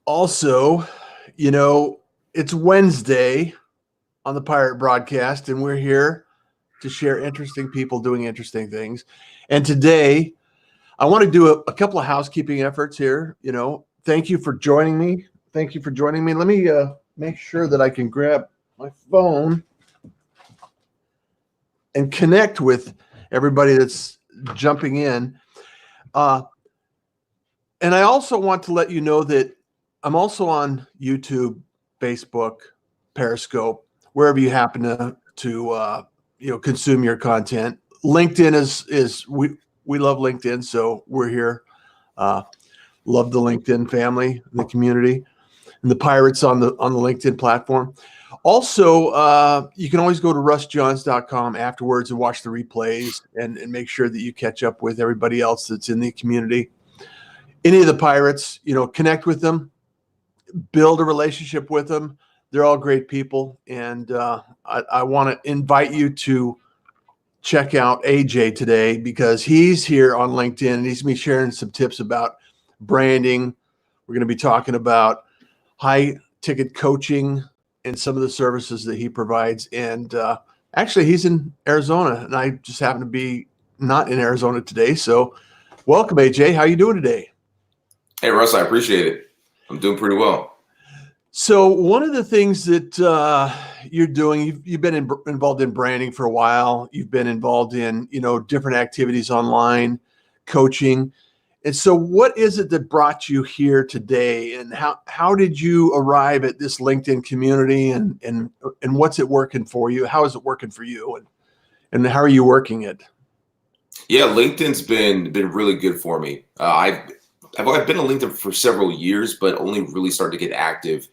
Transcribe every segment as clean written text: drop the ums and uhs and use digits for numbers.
Also, you know, it's Wednesday on the Pirate Broadcast, and we're here to share interesting people doing interesting things. And today, I want to do a couple of housekeeping efforts here. Thank you for joining me. Thank you for joining me. Let me make sure that I can grab my phone and connect with everybody that's jumping in. And I also want to let you know that I'm also on YouTube, Facebook, Periscope, wherever you happen to consume your content. LinkedIn is we love LinkedIn, so we're here. Love the LinkedIn family, the community, and the pirates on the LinkedIn platform. Also, you can always go to russjohns.com afterwards and watch the replays and make sure that you catch up with everybody else that's in the community. Any of the pirates, connect with them, build a relationship with them. They're all great people. And I want to invite you to check out AJ today because he's here on LinkedIn and he's going to be sharing some tips about branding. We're going to be talking about high ticket coaching and some of the services that he provides. And actually, he's in Arizona, and I just happen to be not in Arizona today. So welcome, AJ. How are you doing today? Hey, Russ, I appreciate it. I'm doing pretty well. So one of the things that you're doing, you've been involved in branding for a while. You've been involved in, different activities online, coaching. And so what is it that brought you here today? And how did you arrive at this LinkedIn community and what's it working for you? How is it working for you? And how are you working it? Yeah, LinkedIn's been really good for me. I've been on LinkedIn for several years, but only really started to get active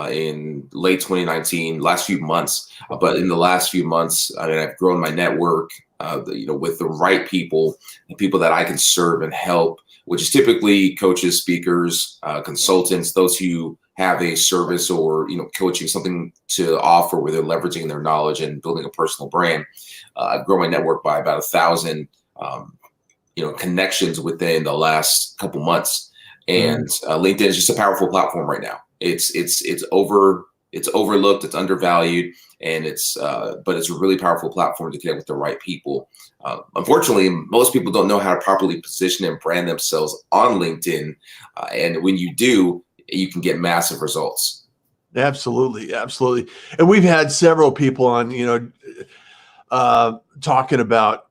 in late 2019, last few months. But in the last few months, I've grown my network, with the right people, the people that I can serve and help, which is typically coaches, speakers, consultants, those who have a service or, coaching, something to offer where they're leveraging their knowledge and building a personal brand. I've grown my network by about 1,000 connections within the last couple months, and LinkedIn is just a powerful platform right now. It's overlooked, it's undervalued, and but it's a really powerful platform to connect with the right people. Unfortunately, most people don't know how to properly position and brand themselves on LinkedIn, and when you do, you can get massive results. Absolutely, and we've had several people on, talking about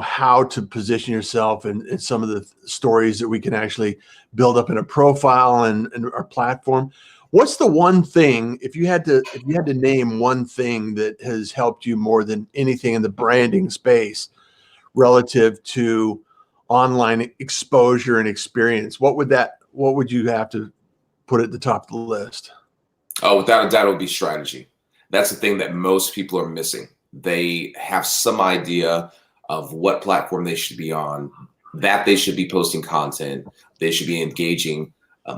how to position yourself and some of the stories that we can actually build up in a profile and our platform. What's the one thing, if you had to name one thing that has helped you more than anything in the branding space relative to online exposure and experience, what would you have to put at the top of the list? Oh, without a doubt, it would be strategy. That's the thing that most people are missing. They have some idea of what platform they should be on, that they should be posting content, they should be engaging,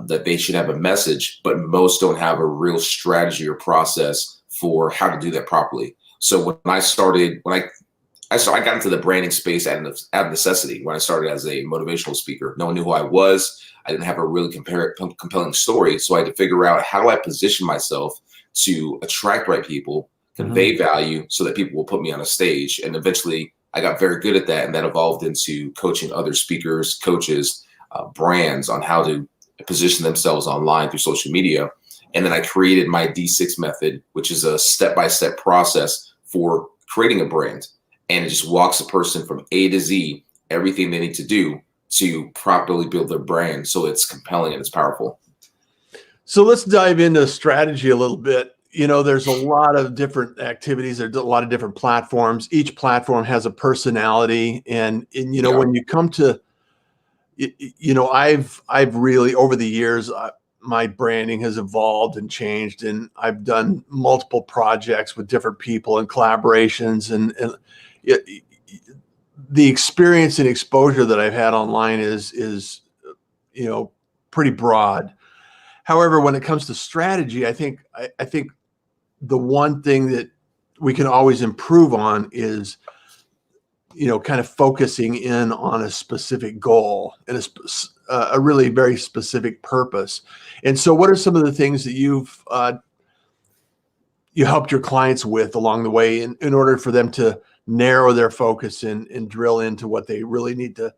that they should have a message, but most don't have a real strategy or process for how to do that properly. So when I got into the branding space out of necessity. When I started as a motivational speaker, no one knew who I was. I didn't have a really compelling story. So I had to figure out, how do I position myself to attract right people, convey value so that people will put me on a stage. And eventually I got very good at that. And that evolved into coaching other speakers, coaches, brands on how to position themselves online through social media. And then I created my D6 method, which is a step-by-step process for creating a brand. And it just walks a person from A to Z, everything they need to do to properly build their brand so it's compelling and it's powerful. So let's dive into strategy a little bit. There's a lot of different activities. There's a lot of different platforms. Each platform has a personality. And when you come to, I've really, over the years, my branding has evolved and changed, and I've done multiple projects with different people and collaborations, and the experience and exposure that I've had online is pretty broad. However, when it comes to strategy, I think the one thing that we can always improve on is, kind of focusing in on a specific goal and a really very specific purpose. And so what are some of the things that you helped your clients with along the way in order for them to narrow their focus and drill into what they really need to,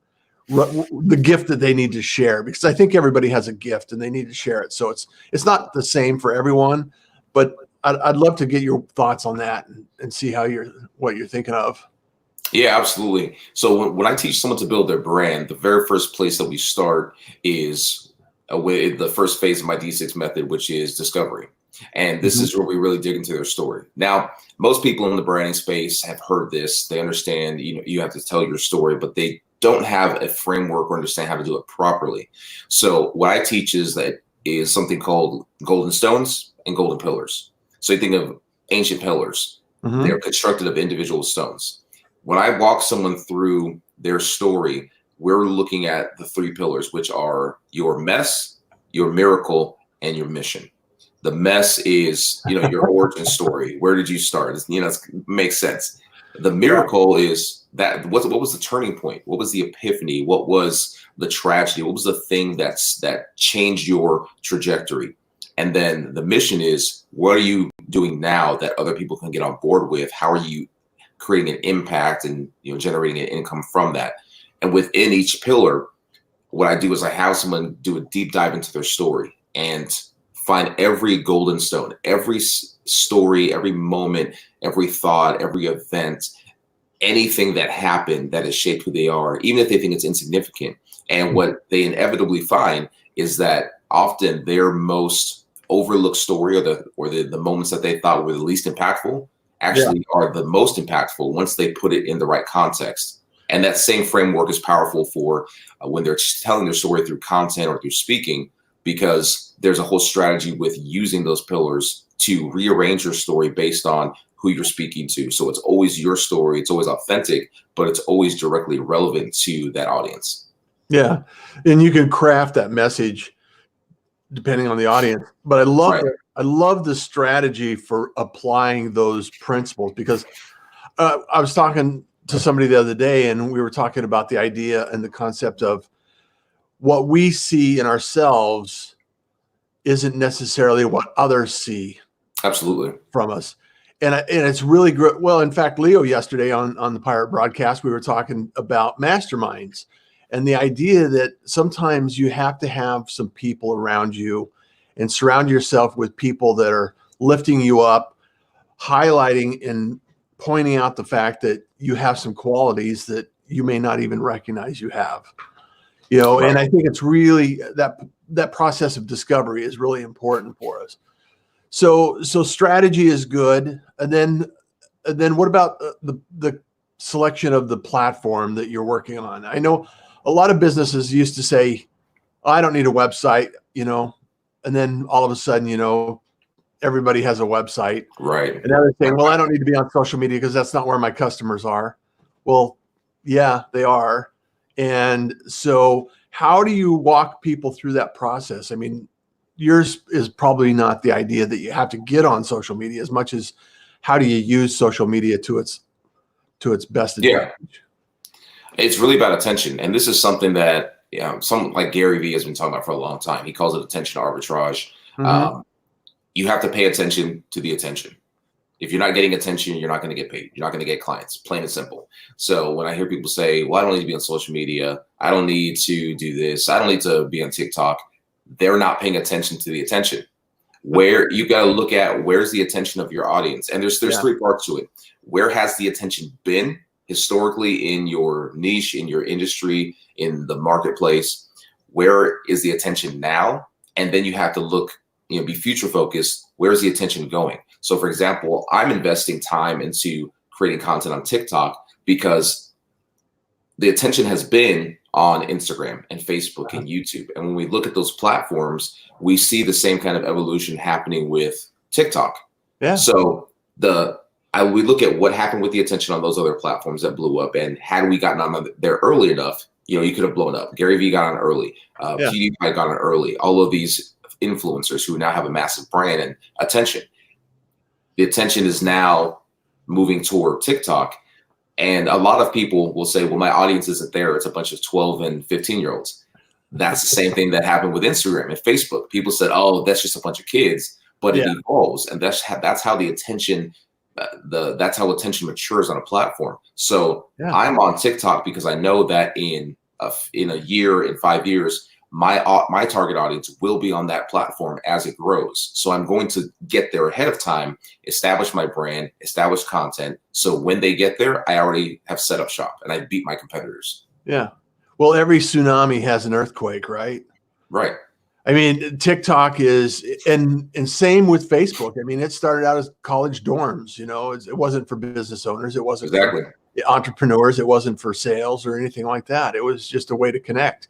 the gift that they need to share? Because I think everybody has a gift and they need to share it. So it's not the same for everyone, but I'd love to get your thoughts on that and see what you're thinking of. Yeah, absolutely. So when I teach someone to build their brand, the very first place that we start is with the first phase of my D6 method, which is discovery. And this is where we really dig into their story. Now, most people in the branding space have heard this. They understand, you have to tell your story, but they don't have a framework or understand how to do it properly. So what I teach is something called golden stones and golden pillars. So you think of ancient pillars. They're constructed of individual stones. When I walk someone through their story, we're looking at the 3 pillars, which are your mess, your miracle, and your mission. The mess is, your origin story. Where did you start? It makes sense. The miracle is that what was the turning point? What was the epiphany? What was the tragedy? What was the thing that changed your trajectory? And then the mission is, what are you doing now that other people can get on board with? How are you creating an impact and generating an income from that? And within each pillar, what I do is I have someone do a deep dive into their story and find every golden stone, every story, every moment, every thought, every event, anything that happened that has shaped who they are, even if they think it's insignificant. And what they inevitably find is that often their most overlooked story or the moments that they thought were the least impactful actually are the most impactful once they put it in the right context. And that same framework is powerful for when they're telling their story through content or through speaking, because there's a whole strategy with using those pillars to rearrange your story based on who you're speaking to. So it's always your story, it's always authentic, but it's always directly relevant to that audience. Yeah. And you can craft that message depending on the audience. But I love the strategy for applying those principles, because I was talking to somebody the other day and we were talking about the idea and the concept of what we see in ourselves isn't necessarily what others see Absolutely from us. And it's really great. Well, in fact, Leo, yesterday on the Pirate broadcast, we were talking about masterminds and the idea that sometimes you have to have some people around you and surround yourself with people that are lifting you up, highlighting and pointing out the fact that you have some qualities that you may not even recognize you have. And I think it's really that process of discovery is really important for us. So strategy is good. And then what about the selection of the platform that you're working on? I know a lot of businesses used to say, I don't need a website, and then all of a sudden, everybody has a website. Right. And now they're saying, well, I don't need to be on social media because that's not where my customers are. Well, yeah, they are. And so how do you walk people through that process? I mean, yours is probably not the idea that you have to get on social media as much as how do you use social media to its best advantage? Yeah. It's really about attention. And this is something that someone like Gary Vee has been talking about for a long time. He calls it attention arbitrage. You have to pay attention to the attention. If you're not getting attention, you're not going to get paid. You're not going to get clients, plain and simple. So when I hear people say, well, I don't need to be on social media, I don't need to do this, I don't need to be on TikTok, they're not paying attention to the attention. Where you got to look at where's the attention of your audience. And there's 3 parts to it. Where has the attention been historically in your niche, in your industry, in the marketplace? Where is the attention now? And then you have to look, be future focused. Where's the attention going? So for example, I'm investing time into creating content on TikTok because the attention has been on Instagram and Facebook and YouTube. And when we look at those platforms, we see the same kind of evolution happening with TikTok. Yeah. So we look at what happened with the attention on those other platforms that blew up, and had we gotten on there early enough, you could have blown up. Gary Vee got on early. PewDiePie got on early. All of these influencers who now have a massive brand and attention. The attention is now moving toward TikTok. And a lot of people will say, well, my audience isn't there. It's a bunch of 12 and 15-year-olds. That's the same thing that happened with Instagram and Facebook. People said, "Oh, that's just a bunch of kids," but it evolves, and that's how the attention, that's how attention matures on a platform. So I'm on TikTok because I know that in a year, in 5 years, my target audience will be on that platform as it grows. So I'm going to get there ahead of time, establish my brand, establish content. So when they get there, I already have set up shop and I beat my competitors. Yeah. Well, every tsunami has an earthquake, right? Right. I mean, TikTok is, and same with Facebook. I mean, it started out as college dorms, you know, it wasn't for business owners. It wasn't for entrepreneurs. It wasn't for sales or anything like that. It was just a way to connect.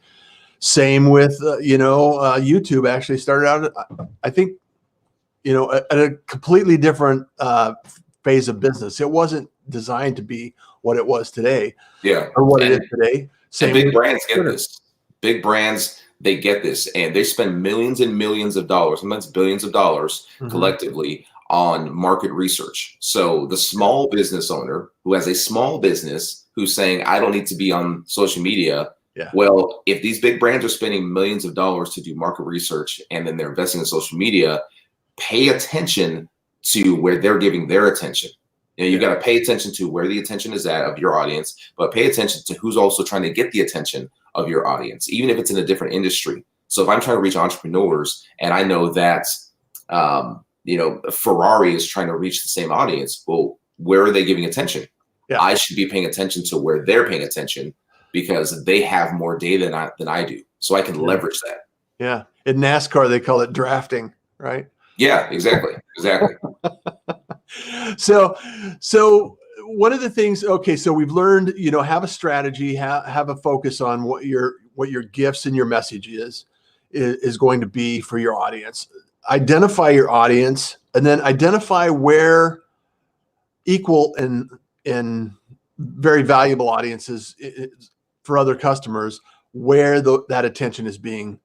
Same with, YouTube actually started out, I think, at a completely different phase of business. It wasn't designed to be what it was today. Yeah. Or what it is today. Same. Big brands get this. Big brands, they get this, and they spend millions and millions of dollars, sometimes billions of dollars collectively on market research. So the small business owner who has a small business who's saying, I don't need to be on social media. Yeah. Well, if these big brands are spending millions of dollars to do market research and then they're investing in social media, pay attention to where they're giving their attention. You got to pay attention to where the attention is at of your audience, but pay attention to who's also trying to get the attention of your audience, even if it's in a different industry. So if I'm trying to reach entrepreneurs and I know that, Ferrari is trying to reach the same audience, well, where are they giving attention? Yeah. I should be paying attention to where they're paying attention because they have more data than I do. So I can leverage that. Yeah. In NASCAR, they call it drafting, right? Yeah, exactly. Exactly. So one of the things, okay, so we've learned, have a strategy, have a focus on what your gifts and your message is going to be for your audience. Identify your audience, and then identify where equal and very valuable audiences for other customers, where that attention is being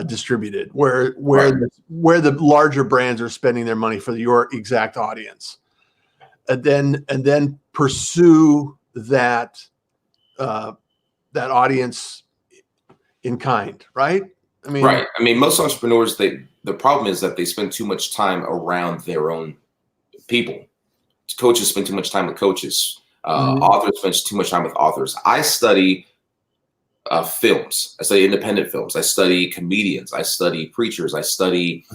distributed, where the larger brands are spending their money for your exact audience, and then pursue that audience in kind, right? I mean, most entrepreneurs, the problem is that they spend too much time around their own people. Coaches spend too much time with coaches. Authors spend too much time with authors. I study films. I study independent films. I study comedians. I study preachers. I study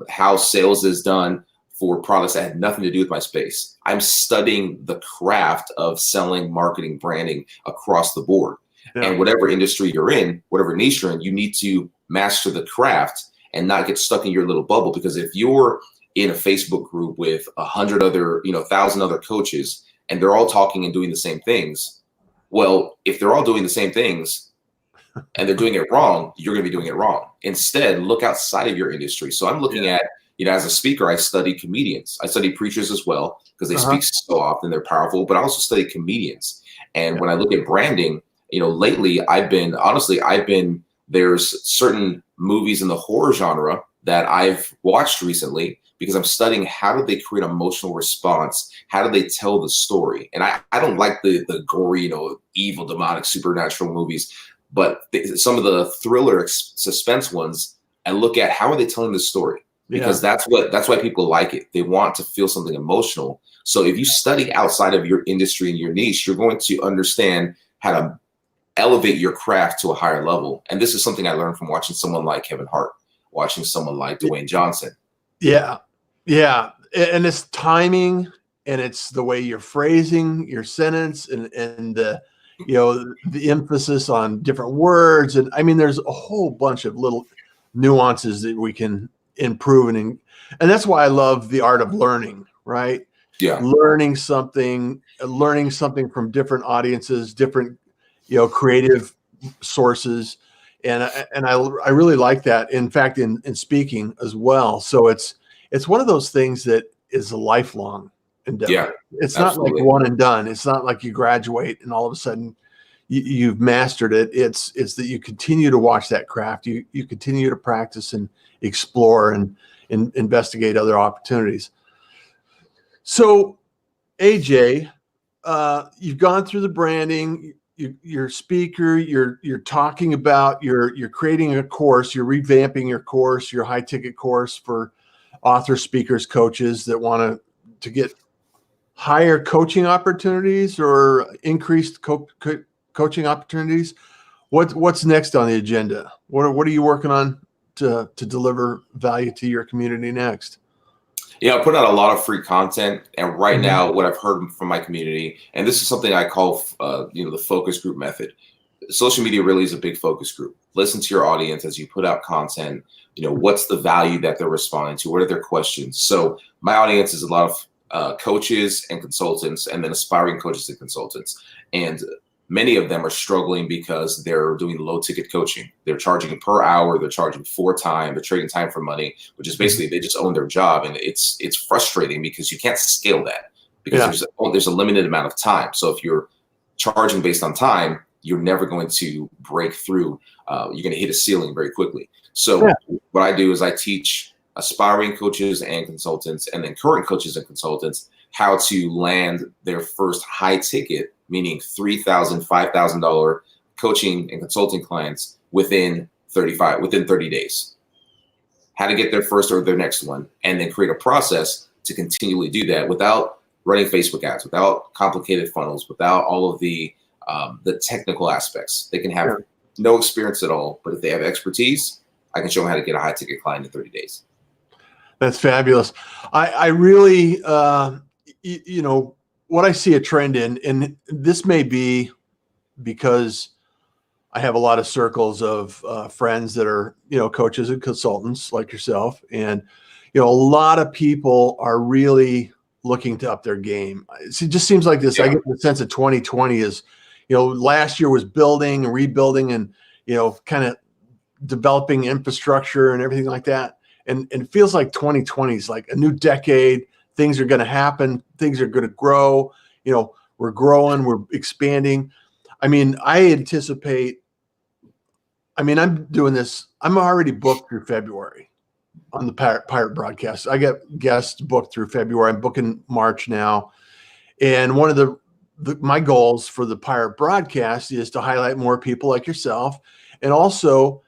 how sales is done for products that had nothing to do with my space. I'm studying the craft of selling, marketing, branding across the board. Yeah. And whatever industry you're in, whatever niche you're in, you need to master the craft and not get stuck in your little bubble. Because if you're in a Facebook group with 100 other, 1,000 other coaches, and they're all talking and doing the same things, well, if they're all doing the same things and they're doing it wrong, you're going to be doing it wrong. Instead, look outside of your industry. So I'm looking at, as a speaker, I study comedians. I study preachers as well because they speak so often, they're powerful, but I also study comedians. And when I look at branding, lately there's certain movies in the horror genre that I've watched recently because I'm studying how do they create emotional response? How do they tell the story? And I don't like the gory, evil, demonic, supernatural movies, but some of the thriller suspense ones, I look at how are they telling the story? Because that's why people like it. They want to feel something emotional. So if you study outside of your industry and your niche, you're going to understand how to elevate your craft to a higher level. And this is something I learned from watching someone like Kevin Hart, watching someone like Dwayne Johnson. Yeah. Yeah. And it's timing, and it's the way you're phrasing your sentence, and the emphasis on different words. And I mean, there's a whole bunch of little nuances that we can improve. And that's why I love the art of learning, right? Yeah. Learning something from different audiences, different, creative sources. And I really like that. In fact, in speaking as well. So it's one of those things that is a lifelong endeavor. Yeah, it's absolutely not like one and done. It's not like you graduate and all of a sudden you've mastered it. It's that you continue to watch that craft. You continue to practice and explore and investigate other opportunities. So AJ, you've gone through the branding, you're a speaker, you're talking about, you're creating a course, you're revamping your course, your high ticket course for authors, speakers, coaches that want to get higher coaching opportunities or increased coaching opportunities. What's next on the agenda? What are you working on to deliver value to your community next? Yeah, I put out a lot of free content, and right now, what I've heard from my community, and this is something I call, the focus group method. Social media really is a big focus group. Listen to your audience as you put out content. What's the value that they're responding to? What are their questions? So my audience is a lot of coaches and consultants, and then aspiring coaches and consultants, and many of them are struggling because they're doing low ticket coaching. They're charging per hour. They're charging for time. They're trading time for money, which is basically they just own their job. And it's frustrating because you can't scale that because there's a limited amount of time. So if you're charging based on time, you're never going to break through. You're going to hit a ceiling very quickly. So what I do is I teach aspiring coaches and consultants, and then current coaches and consultants, how to land their first high ticket, meaning $3,000, $5,000 coaching and consulting clients within 30 days. How to get their first or their next one, and then create a process to continually do that without running Facebook ads, without complicated funnels, without all of the technical aspects. They can have no experience at all, but if they have expertise, I can show them how to get a high ticket client in 30 days. That's fabulous. I really, what I see a trend in, and this may be because I have a lot of circles of friends that are, coaches and consultants like yourself. And, a lot of people are really looking to up their game. It just seems like this. I get the sense of 2020 is, last year was building and rebuilding and, kind of developing infrastructure and everything like that. And it feels like 2020 is like a new decade. Things are going to happen. Things are going to grow. We're growing. We're expanding. I anticipate. I'm doing this. I'm already booked through February on the Pirate broadcast. I get guests booked through February. I'm booking March now. And one of my goals for the Pirate broadcast is to highlight more people like yourself, and also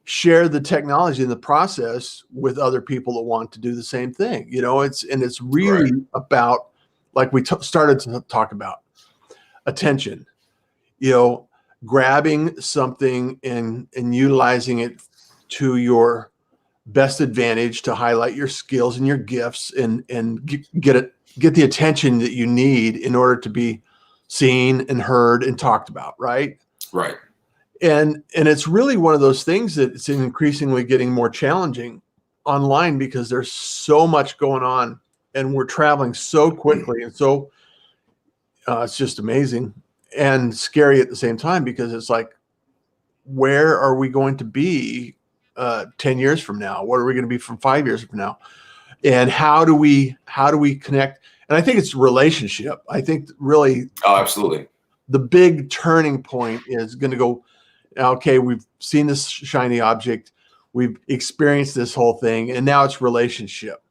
share the technology and the process with other people that want to do the same thing. It's really about, like we started to talk about, attention, grabbing something and utilizing it to your best advantage to highlight your skills and your gifts and get the attention that you need in order to be seen and heard and talked about. Right. And it's really one of those things that it's increasingly getting more challenging online because there's so much going on and we're traveling so quickly. And so it's just amazing and scary at the same time, because it's like, where are we going to be 10 years from now? What are we going to be from 5 years from now? And how do we connect? And I think it's relationship. I think really. Oh, absolutely. The big turning point is going to go, okay, we've seen this shiny object, we've experienced this whole thing, and now it's relationship.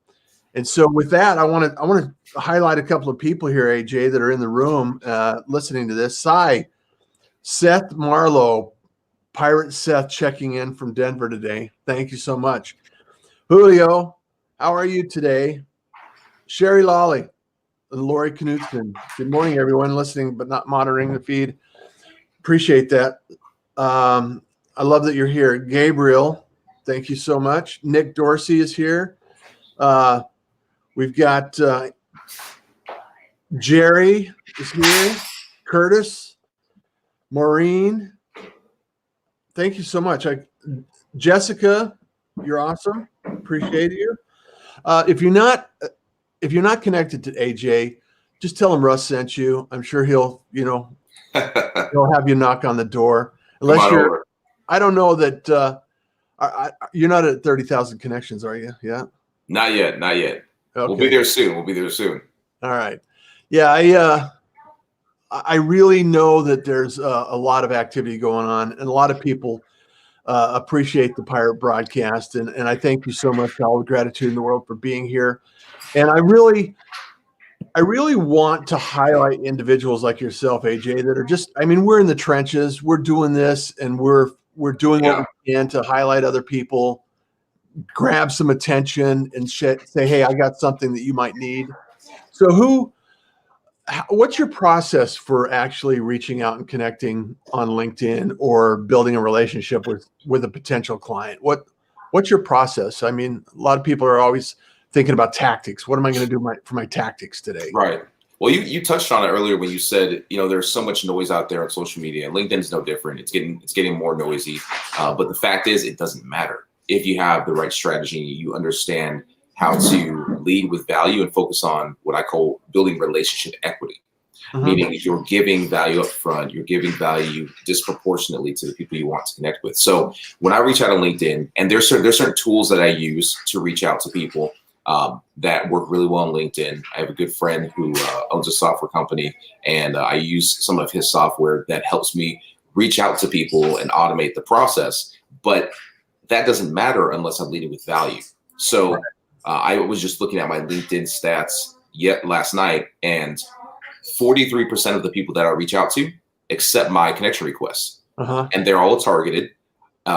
And so with that, I want to highlight a couple of people here, AJ, that are in the room listening to this. Seth Marlowe, Pirate Seth, checking in from Denver today. Thank you so much. Julio, how are you today? Sherry Lawley and Lori Knudsen. Good morning, everyone listening but not monitoring the feed. Appreciate that. I love that you're here. Gabriel, thank you so much. Nick Dorsey is here. We've got Jerry is here. Curtis, Maureen, thank you so much. Jessica, you're awesome. Appreciate you. If you're not connected to AJ, just tell him Russ sent you. I'm sure he'll have you knock on the door. Unless you're, I don't know that you're not at 30,000 connections, are you? Yeah. Not yet. Okay. We'll be there soon. All right. Yeah. I really know that there's a lot of activity going on, and a lot of people appreciate the Pirate broadcast. And I thank you so much. All the gratitude in the world for being here. And I really, I really want to highlight individuals like yourself, AJ, that are just, I mean, we're in the trenches, we're doing this, and we're doing what Yeah. we can to highlight other people, grab some attention, and say, hey, I got something that you might need. So what's your process for actually reaching out and connecting on LinkedIn or building a relationship with a potential client? What's your process? I mean, a lot of people are always thinking about tactics. What am I going to do for my tactics today? Right. Well, you touched on it earlier when you said, there's so much noise out there on social media. LinkedIn's no different. It's getting more noisy. But the fact is, it doesn't matter. If you have the right strategy, you understand how to lead with value and focus on what I call building relationship equity. Meaning you're giving value up front, you're giving value disproportionately to the people you want to connect with. So when I reach out on LinkedIn, and there's certain tools that I use to reach out to people that work really well on LinkedIn. I have a good friend who owns a software company, and I use some of his software that helps me reach out to people and automate the process. But that doesn't matter unless I'm leading with value. So I was just looking at my LinkedIn stats last night, and 43% of the people that I reach out to accept my connection requests. And they're all targeted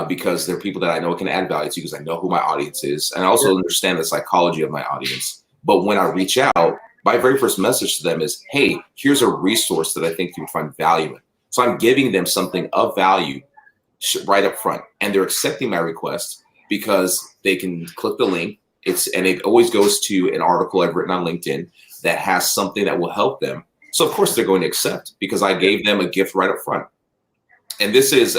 because they're people that I know can add value to, because I know who my audience is. And I also understand the psychology of my audience. But when I reach out, my very first message to them is, hey, here's a resource that I think you would find value in. So I'm giving them something of value right up front. And they're accepting my request because they can click the link. And it always goes to an article I've written on LinkedIn that has something that will help them. So of course they're going to accept, because I gave them a gift right up front. And this is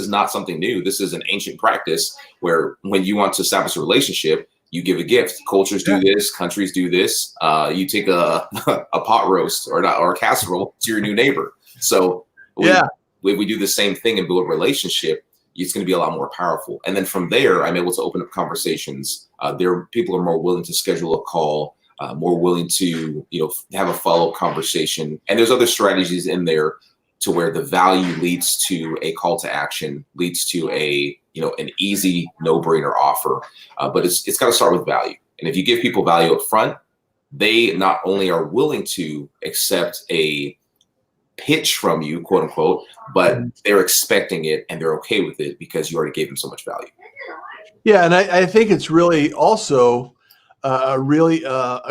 not something new. This is an ancient practice where when you want to establish a relationship, you give a gift. Cultures do this, countries do this. You take a pot roast or a casserole to your new neighbor. So when we do the same thing and build a relationship, it's going to be a lot more powerful. And then from there, I'm able to open up conversations. People are more willing to schedule a call, more willing to have a follow-up conversation. And there's other strategies in there to where the value leads to a call to action, leads to an easy no-brainer offer. But it's got to start with value. And if you give people value up front, they not only are willing to accept a pitch from you, quote unquote, but they're expecting it and they're okay with it because you already gave them so much value. Yeah, and I think it's really also a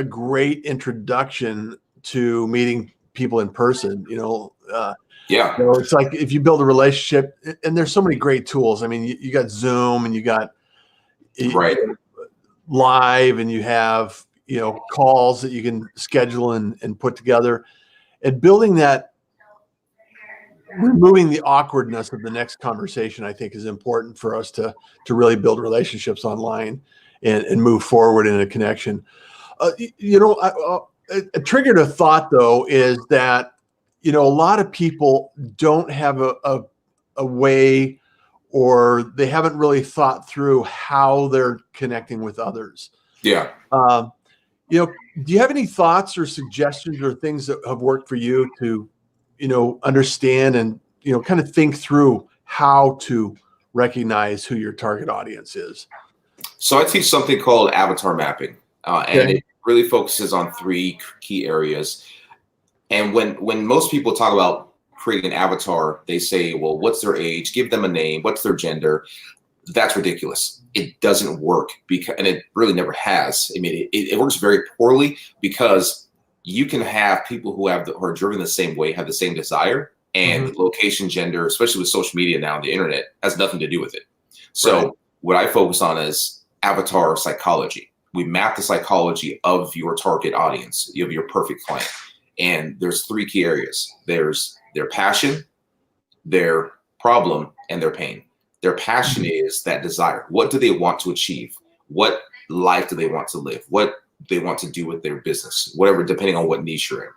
great introduction to meeting people in person. It's like if you build a relationship, and there's so many great tools. I mean, you got Zoom, and you got Live, and you have calls that you can schedule and put together, and building that. Removing the awkwardness of the next conversation, I think, is important for us to really build relationships online and move forward in a connection. It triggered a thought, though, is that a lot of people don't have a way, or they haven't really thought through how they're connecting with others. Yeah. Do you have any thoughts or suggestions or things that have worked for you to understand and, kind of think through how to recognize who your target audience is? So I teach something called avatar mapping, and it really focuses on 3 key areas. And when most people talk about creating an avatar, they say, well, what's their age? Give them a name. What's their gender? That's ridiculous. It doesn't work, and it really never has. I mean, it works very poorly, because you can have people who are driven the same way, have the same desire, and location, gender, especially with social media now and the internet, has nothing to do with it. So what I focus on is avatar psychology. We map the psychology of your target audience, of your perfect client. And there's 3 key areas. There's their passion, their problem, and their pain. Their passion is that desire. What do they want to achieve? What life do they want to live? What they want to do with their business, whatever, depending on what niche you're in.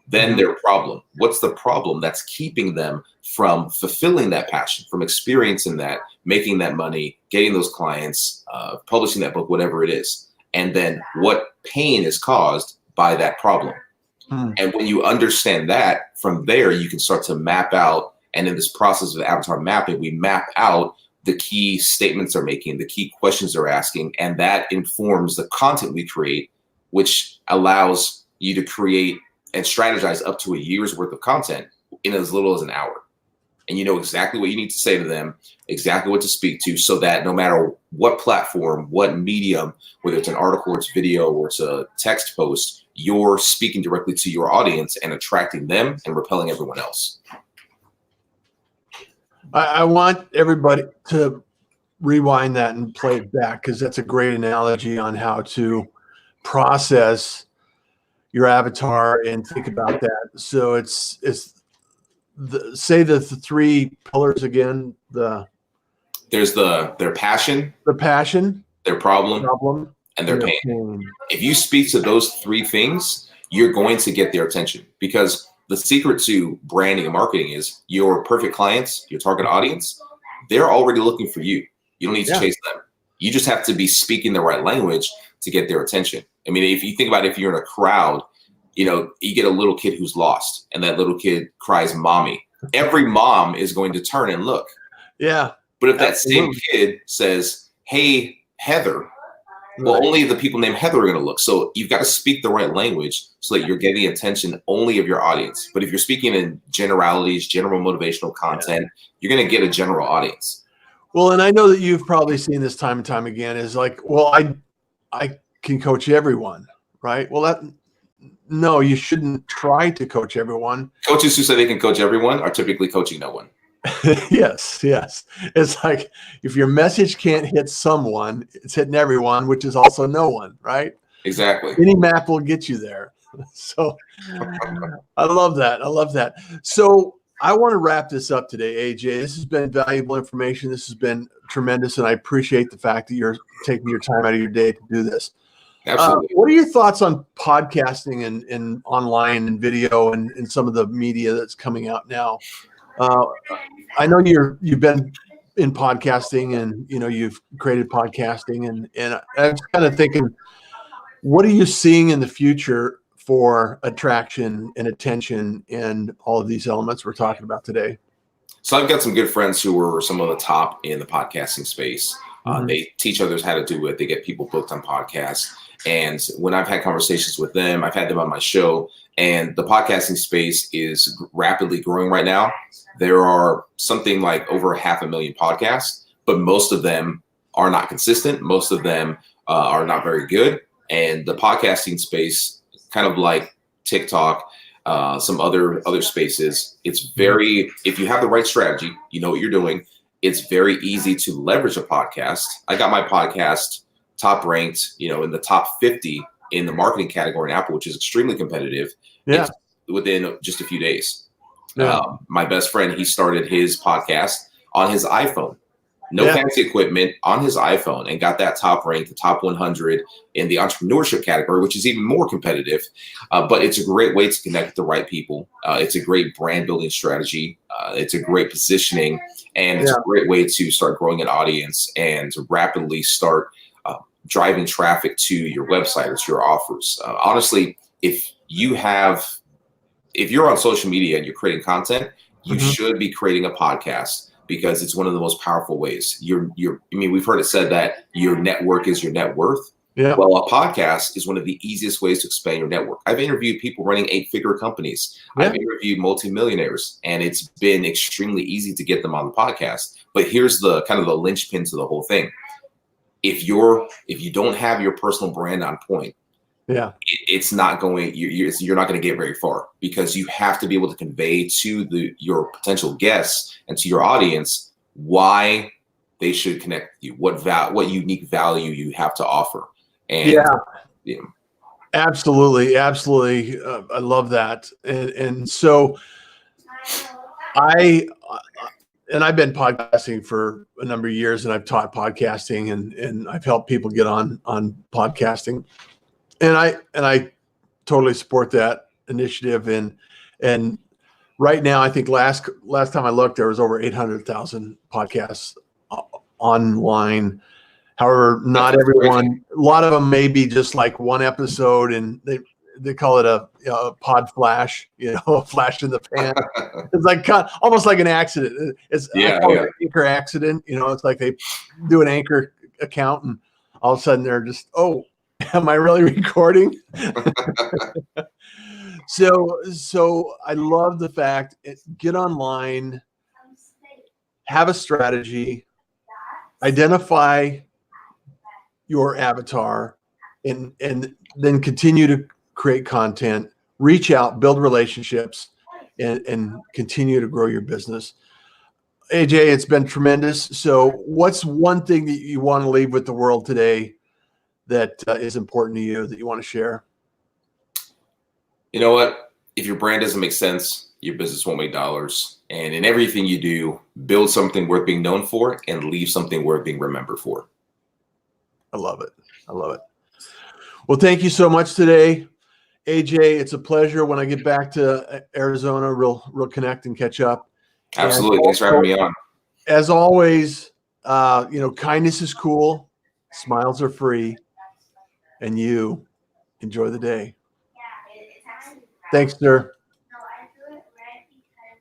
Then their problem. What's the problem that's keeping them from fulfilling that passion, from experiencing that, making that money, getting those clients, publishing that book, whatever it is. And then what pain is caused by that problem. And when you understand that, from there, you can start to map out. And in this process of avatar mapping, we map out the key statements they're making, the key questions they're asking, and that informs the content we create, which allows you to create and strategize up to a year's worth of content in as little as an hour. And you know exactly what you need to say to them, exactly what to speak to, so that no matter what platform, what medium, whether it's an article or it's video or it's a text post, you're speaking directly to your audience and attracting them and repelling everyone else. I want everybody to rewind that and play it back, because that's a great analogy on how to process your avatar and think about that. So it's say the three pillars again. There's their passion, their problem, and their pain. If you speak to those three things, you're going to get their attention, because the secret to branding and marketing is your perfect clients, your target audience, they're already looking for you. You don't need to chase them. You just have to be speaking the right language to get their attention. I mean, if you think about it, if you're in a crowd, you know, you get a little kid who's lost and that little kid cries, mommy. Every mom is going to turn and look. Yeah. But if that same kid says, hey, Heather, well, only the people named Heather are going to look. So you've got to speak the right language so that you're getting the attention only of your audience. But if you're speaking in generalities, general motivational content, you're going to get a general audience. Well, and I know that you've probably seen this time and time again, is like, well, I can coach everyone, right? Well, no, you shouldn't try to coach everyone. Coaches who say they can coach everyone are typically coaching no one. Yes. It's like, if your message can't hit someone, it's hitting everyone, which is also no one, right? Exactly. Any map will get you there. So I love that. So I want to wrap this up today, AJ. This has been valuable information. This has been tremendous, and I appreciate the fact that you're taking your time out of your day to do this. Absolutely. What are your thoughts on podcasting and online and video and some of the media that's coming out now? I know you've been in podcasting, and you know you've created podcasting, and I'm just kind of thinking, what are you seeing in the future for attraction and attention and all of these elements we're talking about today? So I've got some good friends who are some of the top in the podcasting space. They teach others how to do it. They get people booked on podcasts. And when I've had conversations with them, I've had them on my show, and the podcasting space is rapidly growing right now. There are something like over 500,000 podcasts, but most of them are not consistent. Most of them are not very good. And the podcasting space, kind of like TikTok, some other spaces, it's very, if you have the right strategy, you know what you're doing, it's very easy to leverage a podcast. I got my podcast top ranked, you know, in the top 50 in the marketing category in Apple, which is extremely competitive. Yeah. Within just a few days. Yeah. My best friend, he started his podcast on his iPhone, no fancy equipment, on his iPhone, and got that top ranked, the top 100 in the entrepreneurship category, which is even more competitive. But it's a great way to connect with the right people. It's a great brand building strategy. It's a great positioning, and it's a great way to start growing an audience and to rapidly start driving traffic to your website or to your offers. Honestly, if you're on social media and you're creating content, you should be creating a podcast, because it's one of the most powerful ways. I mean, we've heard it said that your network is your net worth. Yeah. Well, a podcast is one of the easiest ways to expand your network. I've interviewed people running 8-figure companies. Yeah. I've interviewed multi-millionaires, and it's been extremely easy to get them on the podcast. But here's the kind of the linchpin to the whole thing. If you don't have your personal brand on point, it's not going. You're not going to get very far, because you have to be able to convey to your potential guests and to your audience why they should connect with you, what unique value you have to offer. And absolutely. I love that, and so I've been podcasting for a number of years, and I've taught podcasting, and I've helped people get on podcasting. And I totally support that initiative. And right now, I think last time I looked, there was over 800,000 podcasts online. However, not everyone, a lot of them may be just like one episode, and they call it a pod flash, a flash in the pan. It's like almost like an accident. I call it an anchor accident. It's like they do an anchor account, and all of a sudden they're just, Am I really recording? So I love the fact, get online, have a strategy, identify your avatar, and then continue to create content, reach out, build relationships, and continue to grow your business. AJ, it's been tremendous. So what's one thing that you want to leave with the world today that is important to you that you want to share? You know what? If your brand doesn't make sense, your business won't make dollars. And in everything you do, build something worth being known for and leave something worth being remembered for. I love it. I love it. Well, thank you so much today, AJ. It's a pleasure. When I get back to Arizona, we'll connect and catch up. Absolutely. Thanks for having me on. As always, kindness is cool. Smiles are free. And you enjoy the day. Thanks, sir.